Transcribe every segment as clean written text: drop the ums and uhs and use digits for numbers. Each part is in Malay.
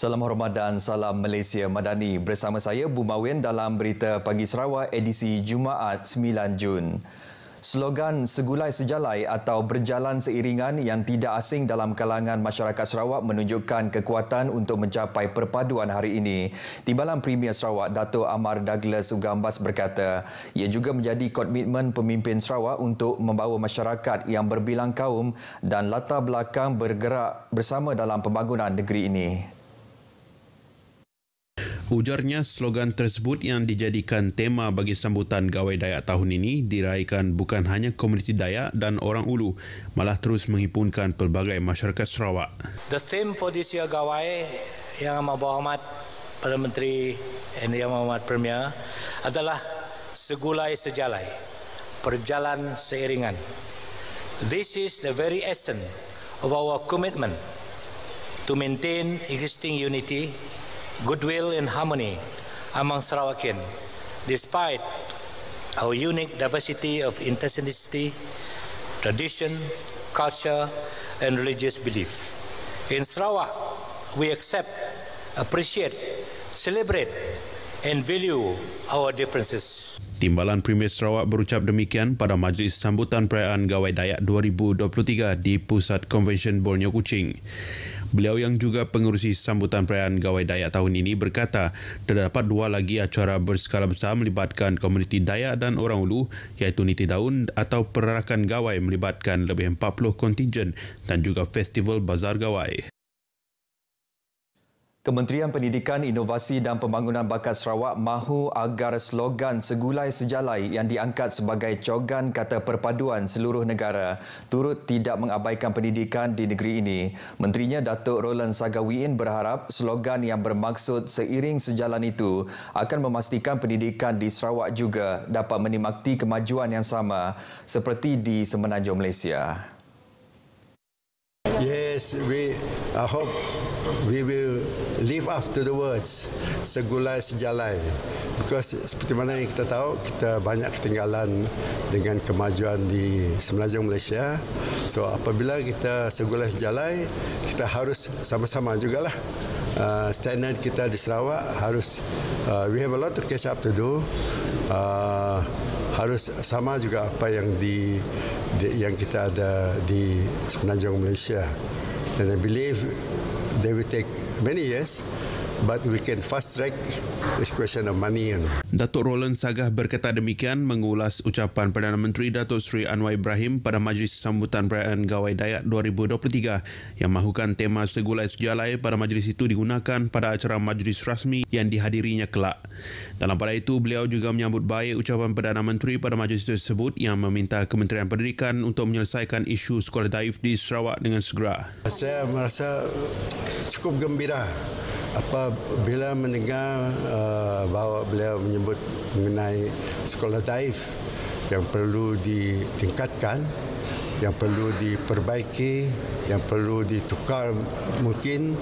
Salam hormat dan salam Malaysia Madani. Bersama saya Bumawin dalam Berita Pagi Sarawak edisi Jumaat 9 Jun. Slogan Segulai Sejalai atau Berjalan Seiringan yang tidak asing dalam kalangan masyarakat Sarawak menunjukkan kekuatan untuk mencapai perpaduan hari ini. Timbalan Premier Sarawak Dato' Amar Douglas Ugambas berkata, ia juga menjadi komitmen pemimpin Sarawak untuk membawa masyarakat yang berbilang kaum dan latar belakang bergerak bersama dalam pembangunan negeri ini. Ujarnya, slogan tersebut yang dijadikan tema bagi sambutan Gawai Dayak tahun ini diraikan bukan hanya komuniti Dayak dan orang Ulu, malah terus menghimpunkan pelbagai masyarakat Sarawak. The theme for this year Gawai Yang Amat Berhormat Perdana Menteri dan Yang Amat Premier adalah Segulai Sejalai, Berjalan Seiringan. This is the very essence of our commitment to maintain existing unity, goodwill and harmony among Sarawakian, despite our unique diversity of ethnicity, tradition, culture and religious belief. In Sarawak, we accept, appreciate, celebrate and value our differences. Timbalan Premier Sarawak berucap demikian pada majlis sambutan perayaan Gawai Dayak 2023 di Pusat Convention Borneo Kuching. Beliau yang juga pengerusi sambutan perayaan Gawai Dayak tahun ini berkata, terdapat dua lagi acara berskala besar melibatkan komuniti Dayak dan orang Ulu, iaitu Niti Daun atau Perarakan Gawai melibatkan lebih 40 kontingen dan juga Festival Bazar Gawai. Kementerian Pendidikan, Inovasi dan Pembangunan Bakat Sarawak mahu agar slogan Segulai Sejalai yang diangkat sebagai cogan kata perpaduan seluruh negara turut tidak mengabaikan pendidikan di negeri ini. Menterinya Datuk Roland Sagawiin berharap slogan yang bermaksud seiring sejalan itu akan memastikan pendidikan di Sarawak juga dapat menikmati kemajuan yang sama seperti di Semenanjung Malaysia. Yes, I hope we will live up to the words Segulai Sejalai, because seperti mana yang kita tahu, kita banyak ketinggalan dengan kemajuan di Semenanjung Malaysia. So apabila kita Segulai Sejalai, kita harus sama-sama jugalah standard kita di Sarawak harus we have a lot to catch up to do. Harus sama juga apa yang yang kita ada di Semenanjung Malaysia. And I believe they will take many years, but we can fast track this question of money. Datuk Roland Sagah berkata demikian mengulas ucapan Perdana Menteri Datuk Seri Anwar Ibrahim pada majlis sambutan perayaan Gawai Dayak 2023 yang mahukan tema Segulai Sejalai pada majlis itu digunakan pada acara majlis rasmi yang dihadirinya kelak. Dalam pada itu, beliau juga menyambut baik ucapan Perdana Menteri pada majlis tersebut yang meminta Kementerian Pendidikan untuk menyelesaikan isu sekolah daif di Sarawak dengan segera. Saya merasa cukup gembira apabila mendengar bahawa beliau menyebut mengenai sekolah daif yang perlu ditingkatkan, yang perlu diperbaiki, yang perlu ditukar mungkin,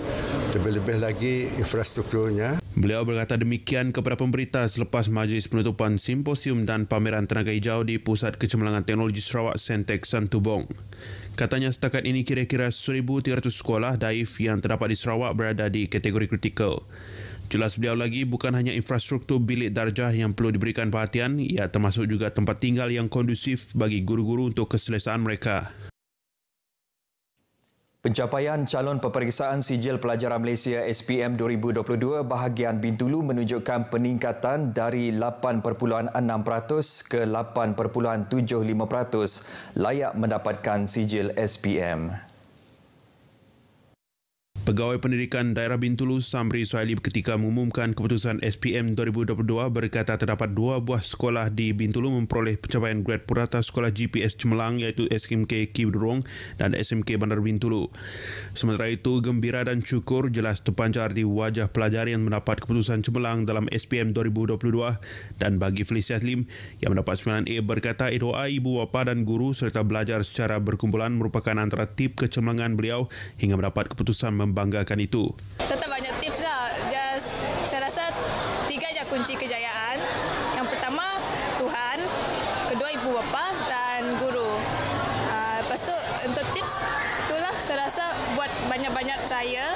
lebih-lebih lagi infrastrukturnya. Beliau berkata demikian kepada pemberita selepas majlis penutupan simposium dan pameran tenaga hijau di Pusat Kecemerlangan Teknologi Sarawak Sentek Santubong. Katanya setakat ini kira-kira 1,300 sekolah daif yang terdapat di Sarawak berada di kategori kritikal. Jelas beliau lagi, bukan hanya infrastruktur bilik darjah yang perlu diberikan perhatian, ia termasuk juga tempat tinggal yang kondusif bagi guru-guru untuk keselesaan mereka. Pencapaian calon peperiksaan sijil pelajaran Malaysia SPM 2022 bahagian Bintulu menunjukkan peningkatan dari 8.6% ke 8.75% layak mendapatkan sijil SPM. Pegawai Pendidikan Daerah Bintulu Samri Suhaili ketika mengumumkan keputusan SPM 2022 berkata terdapat 2 buah sekolah di Bintulu memperoleh pencapaian grade purata sekolah GPS Cemerlang iaitu SMK Kibudurong dan SMK Bandar Bintulu. Sementara itu, gembira dan syukur jelas terpancar di wajah pelajar yang mendapat keputusan cemerlang dalam SPM 2022 dan bagi Felicia Slim yang mendapat 9A berkata doa ibu bapa dan guru serta belajar secara berkumpulan merupakan antara tip kecemerlangan beliau hingga mendapat keputusan membanggakan itu. Serta banyak tips lah. Saya rasa 3 je kunci kejayaan. Yang pertama Tuhan, kedua ibu bapa dan guru. Lepas tu untuk tips itulah saya rasa buat banyak-banyak trial,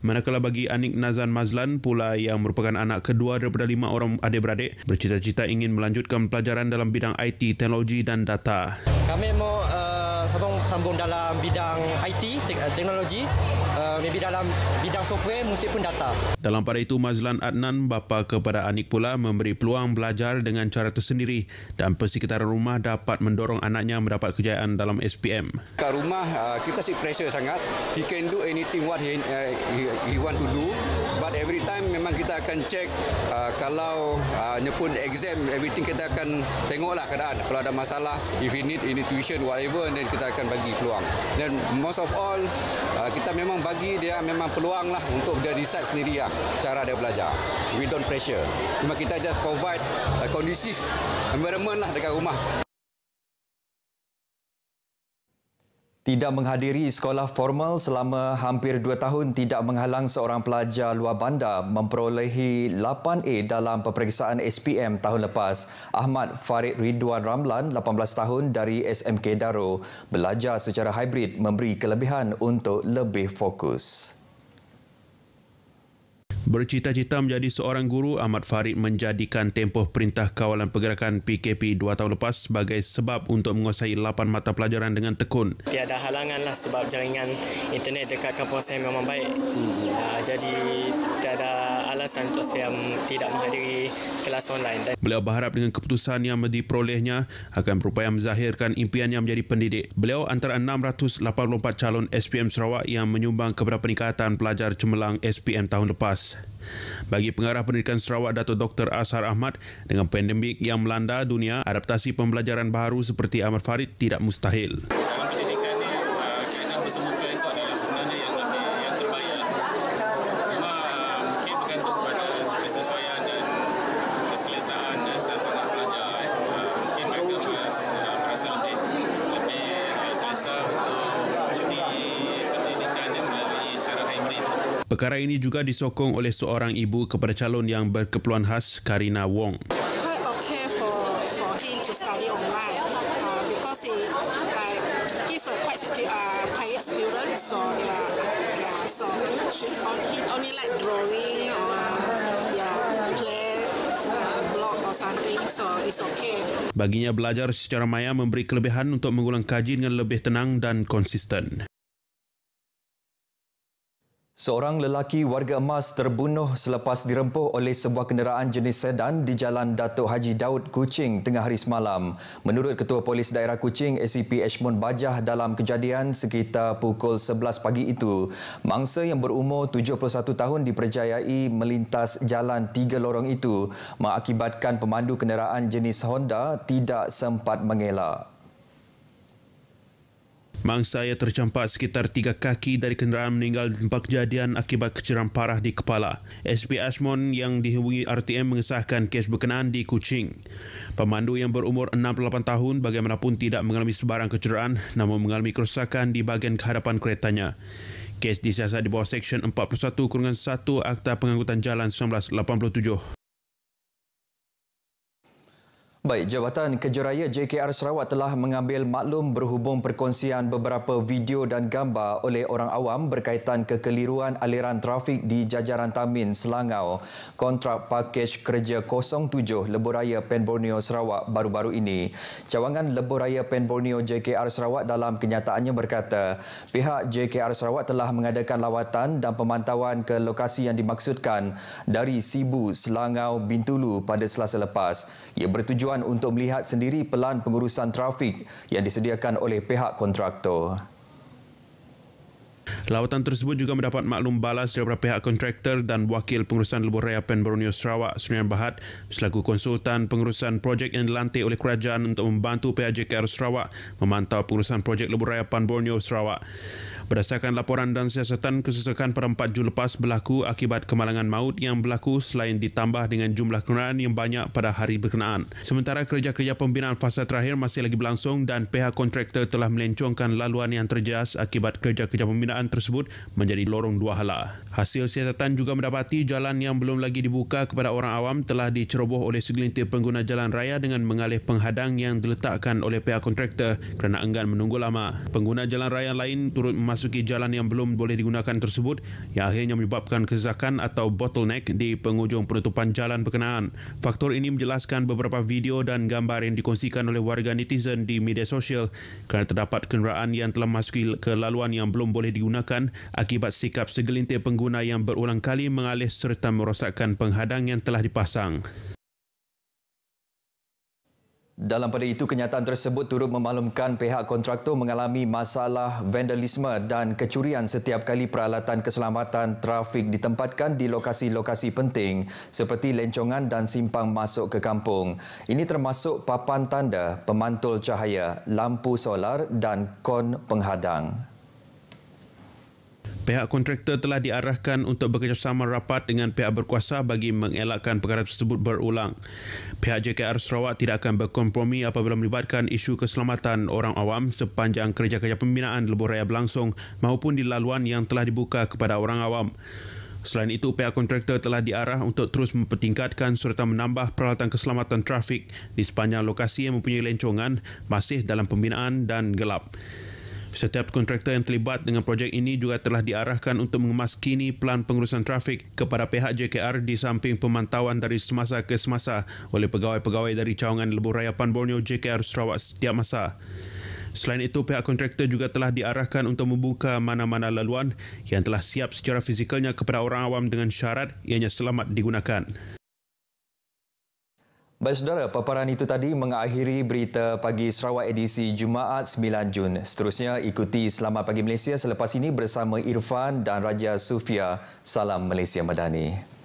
Manakala bagi Anik Nazan Mazlan pula yang merupakan anak kedua daripada 5 orang adik-beradik, bercita-cita ingin melanjutkan pelajaran dalam bidang IT, teknologi dan data. Kami mau sambung dalam bidang IT, teknologi, maybe dalam bidang software, musik pun data. Dalam pada itu, Mazlan Adnan, bapa kepada Anik pula memberi peluang belajar dengan cara tersendiri dan persekitaran rumah dapat mendorong anaknya mendapat kejayaan dalam SPM. Kat rumah kita si pressure sangat. He can do anything what he want to do, but every time memang kita akan check kalau pun exam, everything kita akan tengoklah keadaan. Kalau ada masalah, if he need tuition whatever, then kita akan bagi peluang. Dan most of all kita memang bagi dia memang peluang lah untuk dia decide sendiri lah cara dia belajar. We don't pressure. Cuma kita just provide conducive environment lah dekat rumah. Tidak menghadiri sekolah formal selama hampir 2 tahun tidak menghalang seorang pelajar luar bandar memperolehi 8A dalam peperiksaan SPM tahun lepas. Ahmad Farid Ridwan Ramlan, 18 tahun dari SMK Daro, belajar secara hybrid memberi kelebihan untuk lebih fokus. Bercita-cita menjadi seorang guru, Ahmad Farid menjadikan tempoh Perintah Kawalan Pergerakan PKP 2 tahun lepas sebagai sebab untuk menguasai 8 mata pelajaran dengan tekun. Tiada halangan lah sebab jaringan internet dekat kampus saya memang baik. Jadi tiada alasan untuk saya tidak menghadiri kelas online. Beliau berharap dengan keputusan yang diperolehnya akan berupaya menzahirkan impiannya menjadi pendidik. Beliau antara 684 calon SPM Sarawak yang menyumbang kepada peningkatan pelajar cemerlang SPM tahun lepas. Bagi Pengarah Pendidikan Sarawak Dato' Dr. Ashar Ahmad, dengan pandemik yang melanda dunia, adaptasi pembelajaran baharu seperti Ahmad Farid tidak mustahil. Dalam pendidikan ni, kena bersemuka itu adalah sebenarnya yang terbaik. Cuma mungkin bergantung pada kesesuaian dan keselesaan dan suasana pelajar. Mungkin mereka merasa lebih selesa untuk pendidikan yang melalui secara hybrid. Perkara ini juga disokong oleh seorang ibu kepada calon yang berkeperluan khas, Karina Wong. Quite okay for him to study online because he's a quite quiet student, so so he only like drawing or play blog or something, so it's okay. Baginya, belajar secara maya memberi kelebihan untuk mengulang kaji dengan lebih tenang dan konsisten. Seorang lelaki warga emas terbunuh selepas dirempuh oleh sebuah kenderaan jenis sedan di Jalan Datuk Haji Daud, Kuching tengah hari semalam. Menurut Ketua Polis Daerah Kuching, ACP Ashmon Bajah, dalam kejadian sekitar pukul 11 pagi itu, mangsa yang berumur 71 tahun dipercayai melintas jalan 3 lorong itu mengakibatkan pemandu kenderaan jenis Honda tidak sempat mengelak. Mangsa yang tercampak sekitar 3 kaki dari kenderaan meninggal di tempat kejadian akibat kecederaan parah di kepala. SP Ashmon yang dihubungi RTM mengesahkan kes berkenaan di Kuching. Pemandu yang berumur 68 tahun bagaimanapun tidak mengalami sebarang kecederaan namun mengalami kerosakan di bahagian kehadapan keretanya. Kes disiasat di bawah Seksyen 41-1 Akta Pengangkutan Jalan 1987. Baik, Jabatan Kejeraya JKR Sarawak telah mengambil maklum berhubung perkongsian beberapa video dan gambar oleh orang awam berkaitan kekeliruan aliran trafik di jajaran Tamin Selangau, kontrak pakej kerja 07 Lebuhraya Pen Borneo Sarawak baru-baru ini. Cawangan Lebuhraya Pen Borneo JKR Sarawak dalam kenyataannya berkata, pihak JKR Sarawak telah mengadakan lawatan dan pemantauan ke lokasi yang dimaksudkan dari Sibu, Selangau, Bintulu pada Selasa lepas. Ia bertujuan untuk melihat sendiri pelan pengurusan trafik yang disediakan oleh pihak kontraktor. Lawatan tersebut juga mendapat maklum balas daripada pihak kontraktor dan wakil pengurusan Lebuhraya Pen Borneo Sarawak, Surian Bahad, selaku konsultan pengurusan projek yang dilantik oleh kerajaan untuk membantu pihak JKR Sarawak memantau pengurusan projek Lebuhraya Pen Borneo Sarawak. Berdasarkan laporan dan siasatan, kesesakan pada 4 Jun lepas berlaku akibat kemalangan maut yang berlaku selain ditambah dengan jumlah kenderaan yang banyak pada hari berkenaan. Sementara kerja-kerja pembinaan fasa terakhir masih lagi berlangsung dan pihak kontraktor telah melencongkan laluan yang terjejas akibat kerja-kerja pembinaan tersebut menjadi lorong 2 hala. Hasil siasatan juga mendapati jalan yang belum lagi dibuka kepada orang awam telah diceroboh oleh segelintir pengguna jalan raya dengan mengalih penghadang yang diletakkan oleh pihak kontraktor kerana enggan menunggu lama. Pengguna jalan raya lain turut memastikan memasuki jalan yang belum boleh digunakan tersebut yang akhirnya menyebabkan kesesakan atau bottleneck di penghujung penutupan jalan berkenaan. Faktor ini menjelaskan beberapa video dan gambar yang dikongsikan oleh warga netizen di media sosial kerana terdapat kenderaan yang telah memasuki ke laluan yang belum boleh digunakan akibat sikap segelintir pengguna yang berulang kali mengalih serta merosakkan penghadang yang telah dipasang. Dalam pada itu, kenyataan tersebut turut memaklumkan pihak kontraktor mengalami masalah vandalisme dan kecurian setiap kali peralatan keselamatan trafik ditempatkan di lokasi-lokasi penting seperti lencongan dan simpang masuk ke kampung. Ini termasuk papan tanda, pemantul cahaya, lampu solar dan kon penghadang. Pihak kontraktor telah diarahkan untuk bekerjasama rapat dengan pihak berkuasa bagi mengelakkan perkara tersebut berulang. Pihak JKR Sarawak tidak akan berkompromi apabila melibatkan isu keselamatan orang awam sepanjang kerja-kerja pembinaan lebuh raya berlangsung maupun di laluan yang telah dibuka kepada orang awam. Selain itu, pihak kontraktor telah diarah untuk terus mempertingkatkan serta menambah peralatan keselamatan trafik di sepanjang lokasi yang mempunyai lencongan, masih dalam pembinaan dan gelap. Setiap kontraktor yang terlibat dengan projek ini juga telah diarahkan untuk mengemaskini pelan pengurusan trafik kepada pihak JKR di samping pemantauan dari semasa ke semasa oleh pegawai-pegawai dari cawangan lebuh raya Pan Borneo JKR Sarawak setiap masa. Selain itu, pihak kontraktor juga telah diarahkan untuk membuka mana-mana laluan yang telah siap secara fizikalnya kepada orang awam dengan syarat ianya selamat digunakan. Baik saudara, paparan itu tadi mengakhiri berita pagi Sarawak edisi Jumaat 9 Jun. Seterusnya ikuti Selamat Pagi Malaysia selepas ini bersama Irfan dan Raja Sufia. Salam Malaysia Madani.